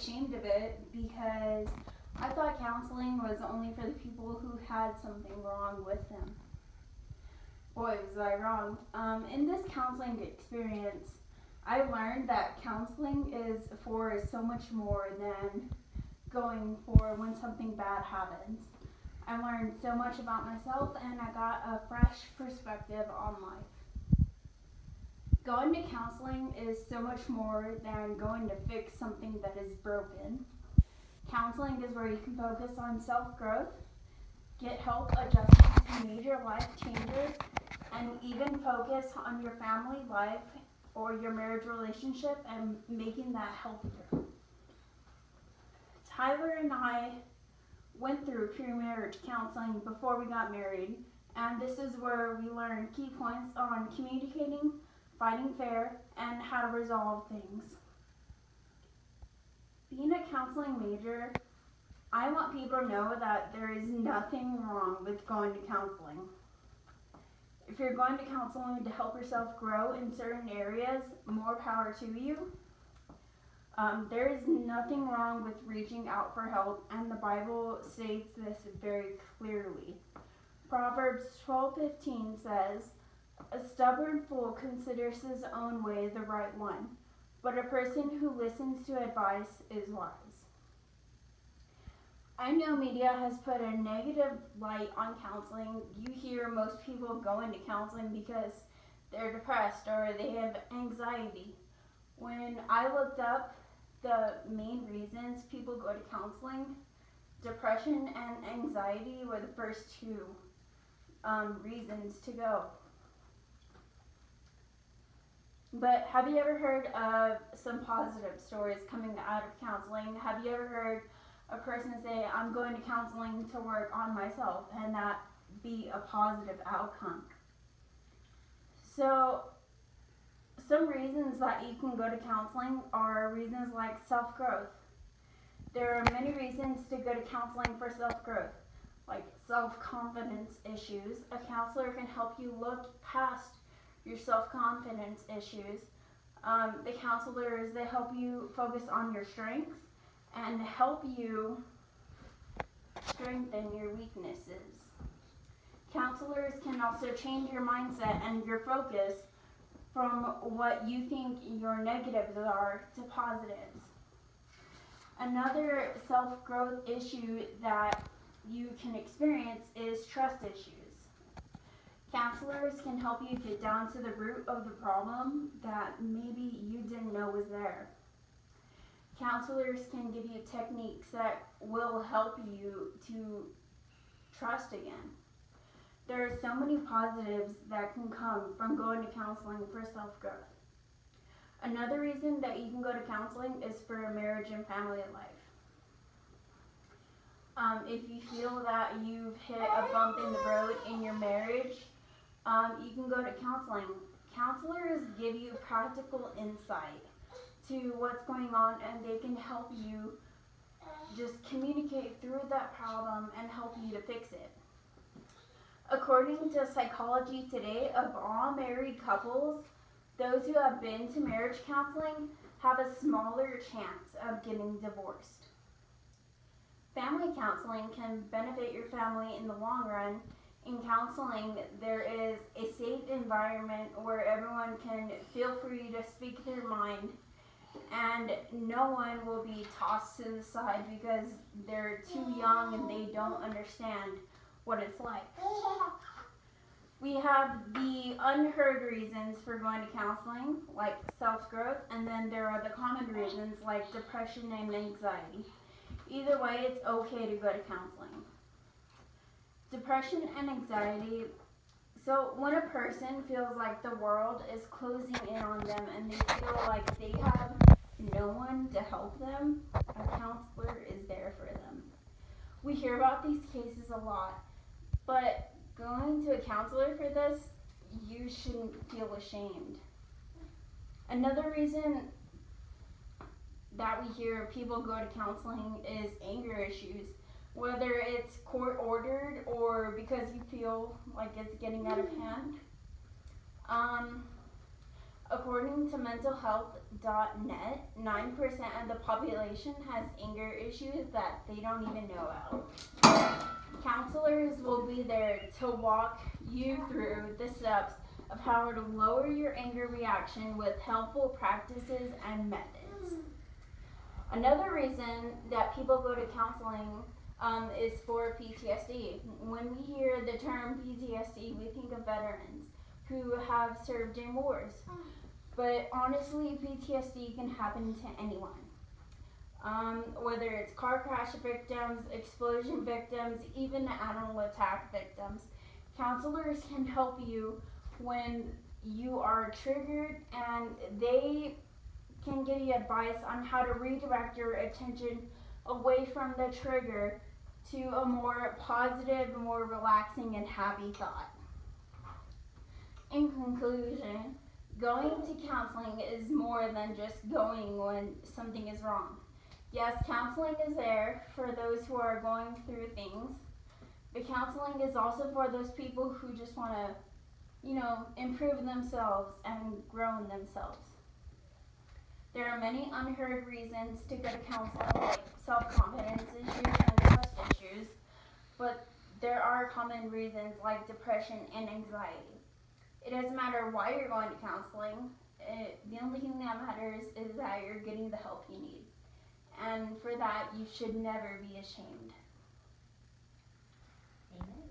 ashamed of it because I thought counseling was only for the people who had something wrong with them. Boy, was I wrong. In this counseling experience, I learned that counseling is for so much more than going for when something bad happens. I learned so much about myself and I got a fresh perspective on life. Going to counseling is so much more than going to fix something that is broken. Counseling is where you can focus on self-growth, get help adjusting to major life changes, and even focus on your family life or your marriage relationship and making that healthier. Tyler and I went through pre-marriage counseling before we got married, and this is where we learned key points on communicating, fighting fair, and how to resolve things. Being a counseling major, I want people to know that there is nothing wrong with going to counseling. If you're going to counseling to help yourself grow in certain areas, more power to you. There is nothing wrong with reaching out for help, and the Bible states this very clearly. Proverbs 12:15 says, "A stubborn fool considers his own way the right one, but a person who listens to advice is wise." I know media has put a negative light on counseling. You hear most people go into counseling because they're depressed or they have anxiety. When I looked up the main reasons people go to counseling, depression and anxiety were the first two reasons to go. But have you ever heard of some positive stories coming out of counseling? Have you ever heard a person say, "I'm going to counseling to work on myself," and that be a positive outcome? So some reasons that you can go to counseling are reasons like self-growth. There are many reasons to go to counseling for self-growth, like self-confidence issues. A counselor can help you look past your self-confidence issues. The counselors, they help you focus on your strengths and help you strengthen your weaknesses. Counselors can also change your mindset and your focus from what you think your negatives are to positives. Another self-growth issue that you can experience is trust issues. Counselors can help you get down to the root of the problem that maybe you didn't know was there. Counselors can give you techniques that will help you to trust again. There are so many positives that can come from going to counseling for self-growth. Another reason that you can go to counseling is for marriage and family life. If you feel that you've hit a bump in the road in your marriage, you can go to counseling. Counselors give you practical insight to what's going on, and they can help you just communicate through that problem and help you to fix it. According to Psychology Today, of all married couples, those who have been to marriage counseling have a smaller chance of getting divorced. Family counseling can benefit your family in the long run. In counseling, there is a safe environment where everyone can feel free to speak their mind, and no one will be tossed to the side because they're too young and they don't understand what it's like. We have the unheard reasons for going to counseling, like self-growth, and then there are the common reasons like depression and anxiety. Either way, it's okay to go to counseling. Depression and anxiety. So when a person feels like the world is closing in on them and they feel like they have no one to help them, a counselor is there for them. We hear about these cases a lot, but going to a counselor for this, you shouldn't feel ashamed. Another reason that we hear people go to counseling is anger issues, whether it's court ordered or because you feel like it's getting out of hand. According to mentalhealth.net, 9% of the population has anger issues that they don't even know about. Counselors will be there to walk you through the steps of how to lower your anger reaction with helpful practices and methods. Another reason that people go to counseling is for PTSD. When we hear the term PTSD, we think of veterans who have served in wars. But honestly, PTSD can happen to anyone. Whether it's car crash victims, explosion victims, even animal attack victims. Counselors can help you when you are triggered, and they can give you advice on how to redirect your attention away from the trigger to a more positive, more relaxing, and happy thought. In conclusion, going to counseling is more than just going when something is wrong. Yes, counseling is there for those who are going through things, but counseling is also for those people who just want to, improve themselves and grow in themselves. There are many unheard reasons to go to counseling, like self-confidence issues and trust issues, but there are common reasons like depression and anxiety. It doesn't matter why you're going to counseling. The only thing that matters is that you're getting the help you need. And for that, you should never be ashamed. Amen.